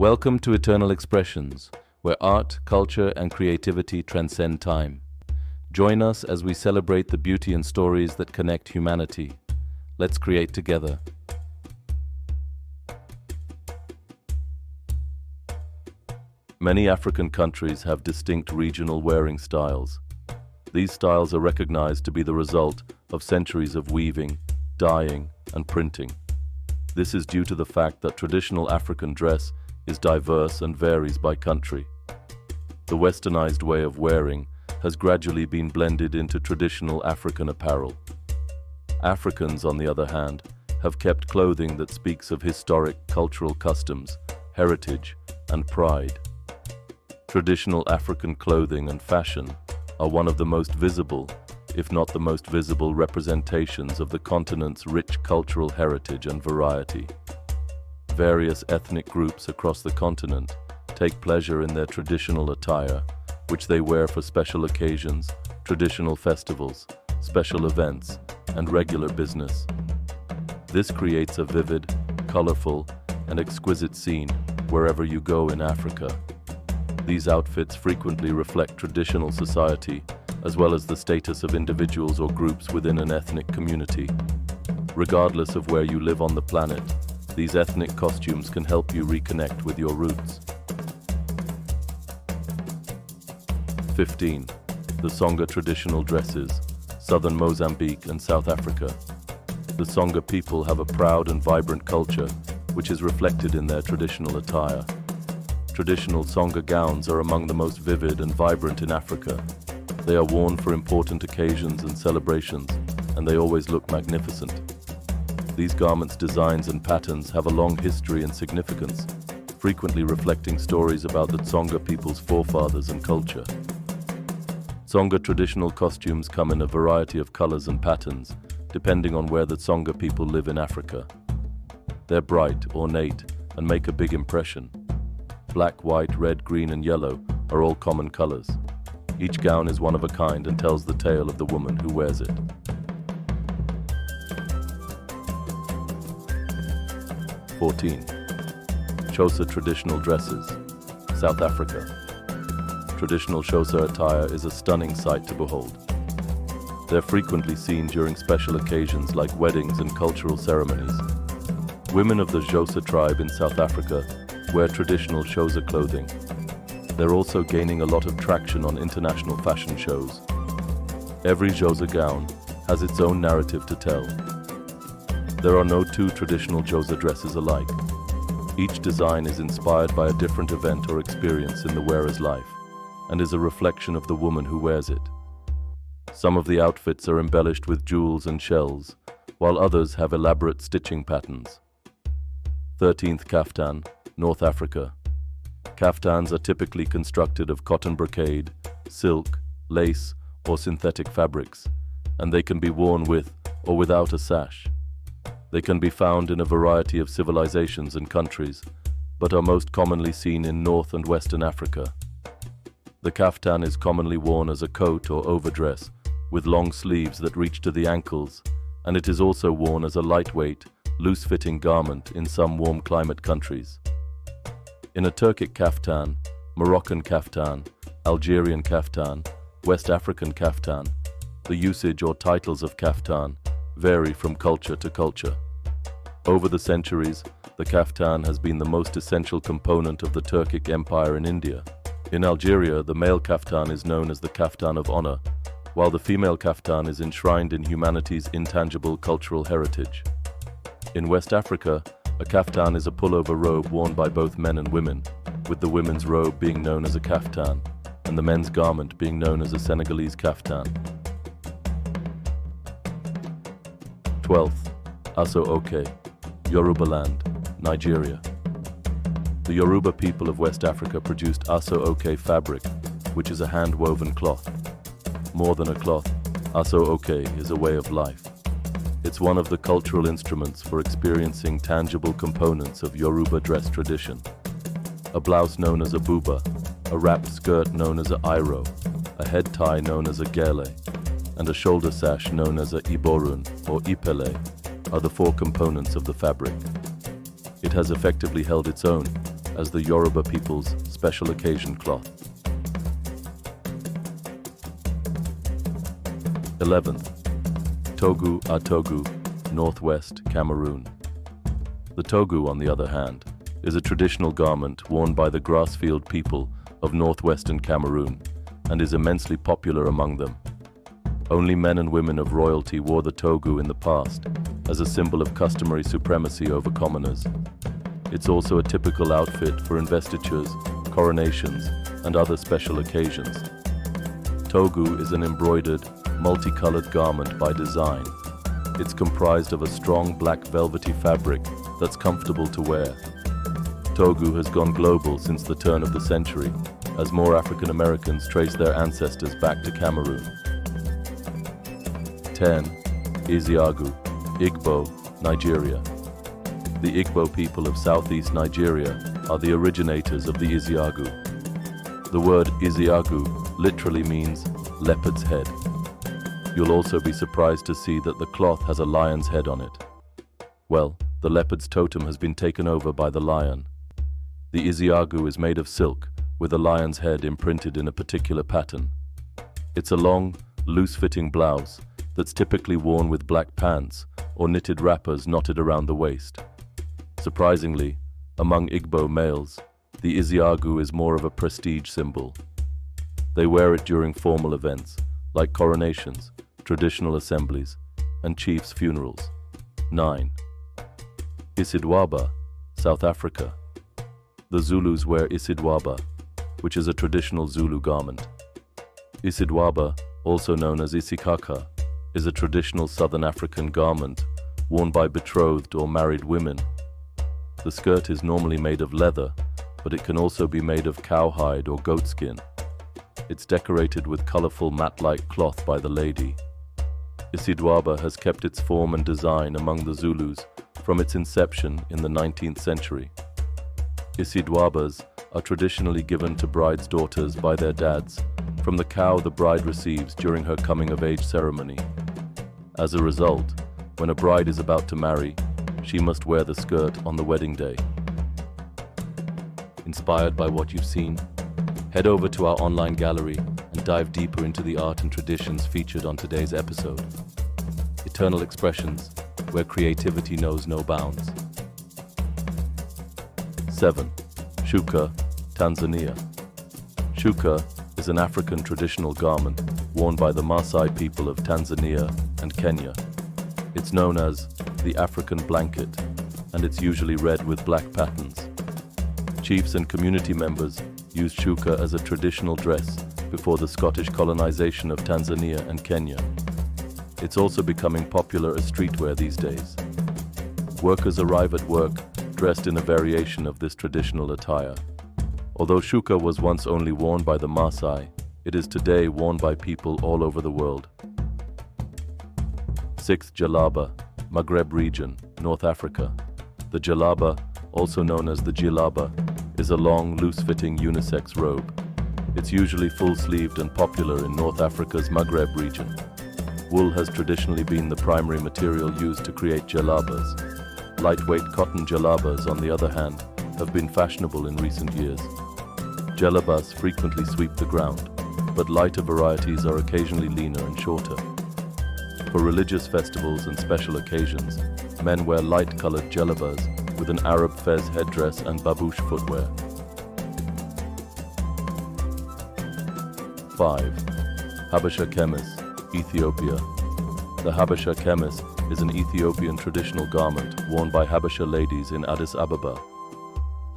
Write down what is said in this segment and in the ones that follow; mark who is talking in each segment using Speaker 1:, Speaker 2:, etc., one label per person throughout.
Speaker 1: Welcome to Eternal Expressions, where art, culture, and creativity transcend time. Join us as we celebrate the beauty and stories that connect humanity. Let's create together. Many African countries have distinct regional wearing styles. These styles are recognized to be the result of centuries of weaving, dyeing, and printing. This is due to the fact that traditional African dress is diverse and varies by country. The westernized way of wearing has gradually been blended into traditional African apparel. Africans, on the other hand, have kept clothing that speaks of historic cultural customs, heritage, and pride. Traditional African clothing and fashion are one of the most visible, if not the most visible, representations of the continent's rich cultural heritage and variety. Various ethnic groups across the continent take pleasure in their traditional attire, which they wear for special occasions, traditional festivals, special events, and regular business. This creates a vivid, colorful, and exquisite scene wherever you go in Africa. These outfits frequently reflect traditional society, as well as the status of individuals or groups within an ethnic community. Regardless of where you live on the planet, these ethnic costumes can help you reconnect with your roots. 15. The Tsonga traditional dresses, southern Mozambique and South Africa. The Tsonga people have a proud and vibrant culture, which is reflected in their traditional attire. Traditional Tsonga gowns are among the most vivid and vibrant in Africa. They are worn for important occasions and celebrations, and they always look magnificent. These garments' designs and patterns have a long history and significance, frequently reflecting stories about the Tsonga people's forefathers and culture. Tsonga traditional costumes come in a variety of colors and patterns, depending on where the Tsonga people live in Africa. They're bright, ornate, and make a big impression. Black, white, red, green, and yellow are all common colors. Each gown is one of a kind and tells the tale of the woman who wears it. 14. Xhosa traditional dresses, South Africa. Traditional Xhosa attire is a stunning sight to behold. They're frequently seen during special occasions like weddings and cultural ceremonies. Women of the Xhosa tribe in South Africa wear traditional Xhosa clothing. They're also gaining a lot of traction on international fashion shows. Every Xhosa gown has its own narrative to tell. There are no two traditional Xhosa dresses alike. Each design is inspired by a different event or experience in the wearer's life, and is a reflection of the woman who wears it. Some of the outfits are embellished with jewels and shells, while others have elaborate stitching patterns. 13th Kaftan, North Africa. Kaftans are typically constructed of cotton brocade, silk, lace, or synthetic fabrics, and they can be worn with or without a sash. They can be found in a variety of civilizations and countries, but are most commonly seen in North and Western Africa. The kaftan is commonly worn as a coat or overdress, with long sleeves that reach to the ankles, and it is also worn as a lightweight, loose-fitting garment in some warm climate countries. In a Turkic kaftan, Moroccan kaftan, Algerian kaftan, West African kaftan, the usage or titles of kaftan vary from culture to culture. Over the centuries, the kaftan has been the most essential component of the Turkic Empire in India. In Algeria, the male kaftan is known as the kaftan of honor, while the female kaftan is enshrined in humanity's intangible cultural heritage. In West Africa, a kaftan is a pullover robe worn by both men and women, with the women's robe being known as a kaftan, and the men's garment being known as a Senegalese kaftan. 12th, Aso-Oke, Yoruba land, Nigeria. The Yoruba people of West Africa produced Aso-Oke fabric, which is a hand-woven cloth. More than a cloth, Aso-Oke is a way of life. It's one of the cultural instruments for experiencing tangible components of Yoruba dress tradition. A blouse known as a buba, a wrapped skirt known as a iro, a head tie known as a gele, and a shoulder sash known as a iborun or ipele are the four components of the fabric. It has effectively held its own, as the Yoruba people's special occasion cloth. 11th, Togu Atogu, Northwest Cameroon. The togu, on the other hand, is a traditional garment worn by the grassfield people of northwestern Cameroon and is immensely popular among them. Only men and women of royalty wore the togu in the past as a symbol of customary supremacy over commoners. It's also a typical outfit for investitures, coronations, and other special occasions. Togu is an embroidered, multicolored garment by design. It's comprised of a strong black velvety fabric that's comfortable to wear. Togu has gone global since the turn of the century, as more African Americans trace their ancestors back to Cameroon. 10. Isiagu, Igbo, Nigeria. The Igbo people of southeast Nigeria are the originators of the Isiagu. The word Isiagu literally means leopard's head. You'll also be surprised to see that the cloth has a lion's head on it. Well, the leopard's totem has been taken over by the lion. The Isiagu is made of silk, with a lion's head imprinted in a particular pattern. It's a long, loose-fitting blouse that's typically worn with black pants or knitted wrappers knotted around the waist. Surprisingly, among Igbo males, the Isiagu is more of a prestige symbol. They wear it during formal events, like coronations, traditional assemblies, and chiefs' funerals. 9. Isidwaba, South Africa. The Zulus wear Isidwaba, which is a traditional Zulu garment. Isidwaba, also known as Isikaka, is a traditional Southern African garment worn by betrothed or married women. The skirt is normally made of leather, but it can also be made of cowhide or goatskin. It's decorated with colorful mat-like cloth by the lady. Isidwaba has kept its form and design among the Zulus from its inception in the 19th century. Isidwabas are traditionally given to brides' daughters by their dads from the cow the bride receives during her coming-of-age ceremony. As a result, when a bride is about to marry, she must wear the skirt on the wedding day. Inspired by what you've seen? Head over to our online gallery and dive deeper into the art and traditions featured on today's episode. Eternal expressions, where creativity knows no bounds. 7. Shuka, Tanzania. Shuka is an African traditional garment worn by the Maasai people of Tanzania and Kenya. It's known as the African blanket, and it's usually red with black patterns. Chiefs and community members used shuka as a traditional dress before the Scottish colonization of Tanzania and Kenya. It's also becoming popular as streetwear these days. Workers arrive at work dressed in a variation of this traditional attire. Although shuka was once only worn by the Maasai, it is today worn by people all over the world. 6th Jalaba, Maghreb region, North Africa. The jalaba, also known as the jilaba, is a long, loose-fitting unisex robe. It's usually full-sleeved and popular in North Africa's Maghreb region. Wool has traditionally been the primary material used to create jalabas. Lightweight cotton jalabas, on the other hand, have been fashionable in recent years. Jalabas frequently sweep the ground, but lighter varieties are occasionally leaner and shorter. For religious festivals and special occasions, men wear light-colored jalabas with an Arab fez headdress and babouche footwear. 5. Habesha Kemis, Ethiopia. The Habesha Kemis is an Ethiopian traditional garment worn by Habesha ladies in Addis Ababa.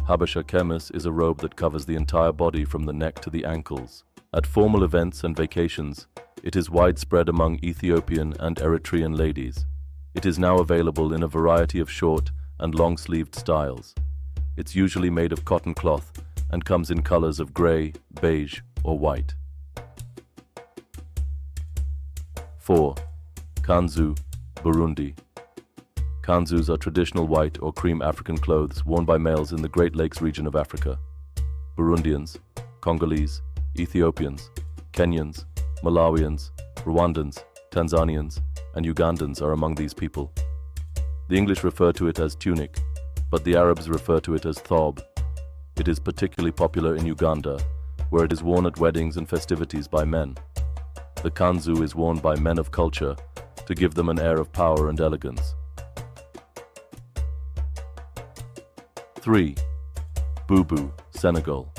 Speaker 1: Habesha Kemis is a robe that covers the entire body from the neck to the ankles. At formal events and vacations, it is widespread among Ethiopian and Eritrean ladies. It is now available in a variety of short and long-sleeved styles. It's usually made of cotton cloth and comes in colors of gray, beige, or white. 4. Kanzu, Burundi. Kanzus are traditional white or cream African clothes worn by males in the Great Lakes region of Africa. Burundians, Congolese, Ethiopians, Kenyans, Malawians, Rwandans, Tanzanians, and Ugandans are among these people. The English refer to it as tunic, but the Arabs refer to it as thob. It is particularly popular in Uganda, where it is worn at weddings and festivities by men. The kanzu is worn by men of culture to give them an air of power and elegance. 3. Bubu, Senegal.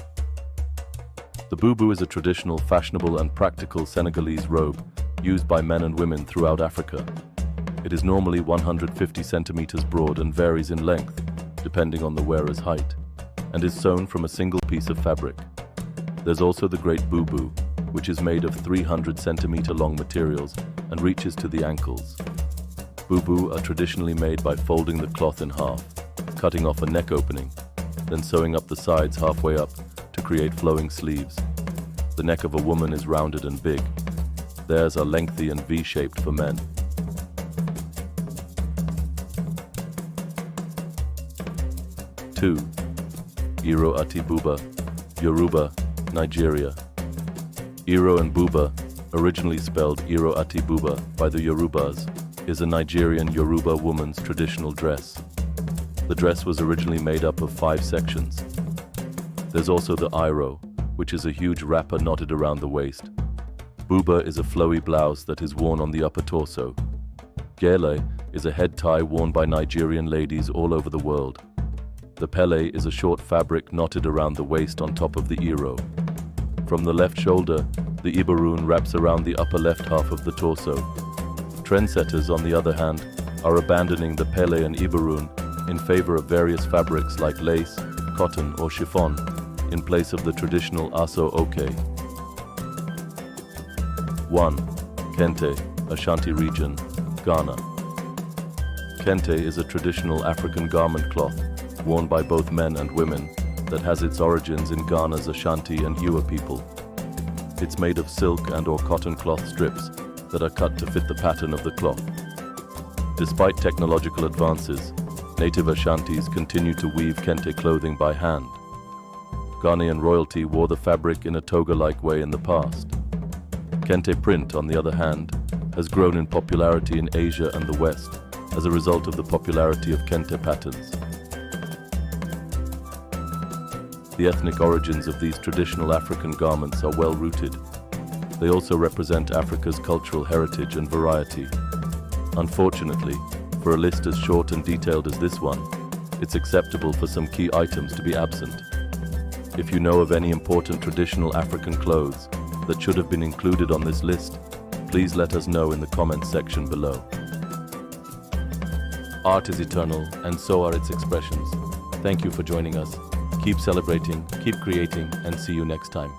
Speaker 1: The bubu is a traditional, fashionable and practical Senegalese robe used by men and women throughout Africa. It is normally 150 centimeters broad and varies in length, depending on the wearer's height, and is sewn from a single piece of fabric. There's also the great bubu, which is made of 300 centimeter long materials and reaches to the ankles. Bubu are traditionally made by folding the cloth in half, cutting off a neck opening, then sewing up the sides halfway up to create flowing sleeves. The neck of a woman is rounded and big. Theirs are lengthy and V-shaped for men. 2. Iro ati buba, Yoruba, Nigeria. Iro and buba, originally spelled Iro ati buba by the Yorubas, is a Nigerian Yoruba woman's traditional dress. The dress was originally made up of 5 sections. There's also the iro, which is a huge wrapper knotted around the waist. Buba is a flowy blouse that is worn on the upper torso. Gele is a head tie worn by Nigerian ladies all over the world. The pele is a short fabric knotted around the waist on top of the iro. From the left shoulder, the ibaroon wraps around the upper left half of the torso. Trendsetters, on the other hand, are abandoning the pele and ibaroon in favor of various fabrics like lace, cotton or chiffon, in place of the traditional Aso-Oke. 1. Kente, Ashanti region, Ghana. Kente is a traditional African garment cloth worn by both men and women that has its origins in Ghana's Ashanti and Ewa people. It's made of silk and or cotton cloth strips that are cut to fit the pattern of the cloth. Despite technological advances, native Ashantis continue to weave Kente clothing by hand. Ghanaian royalty wore the fabric in a toga-like way in the past. Kente print, on the other hand, has grown in popularity in Asia and the West as a result of the popularity of Kente patterns. The ethnic origins of these traditional African garments are well rooted. They also represent Africa's cultural heritage and variety. Unfortunately, for a list as short and detailed as this one, it's acceptable for some key items to be absent. If you know of any important traditional African clothes that should have been included on this list, please let us know in the comments section below. Art is eternal, and so are its expressions. Thank you for joining us. Keep celebrating, keep creating, and see you next time.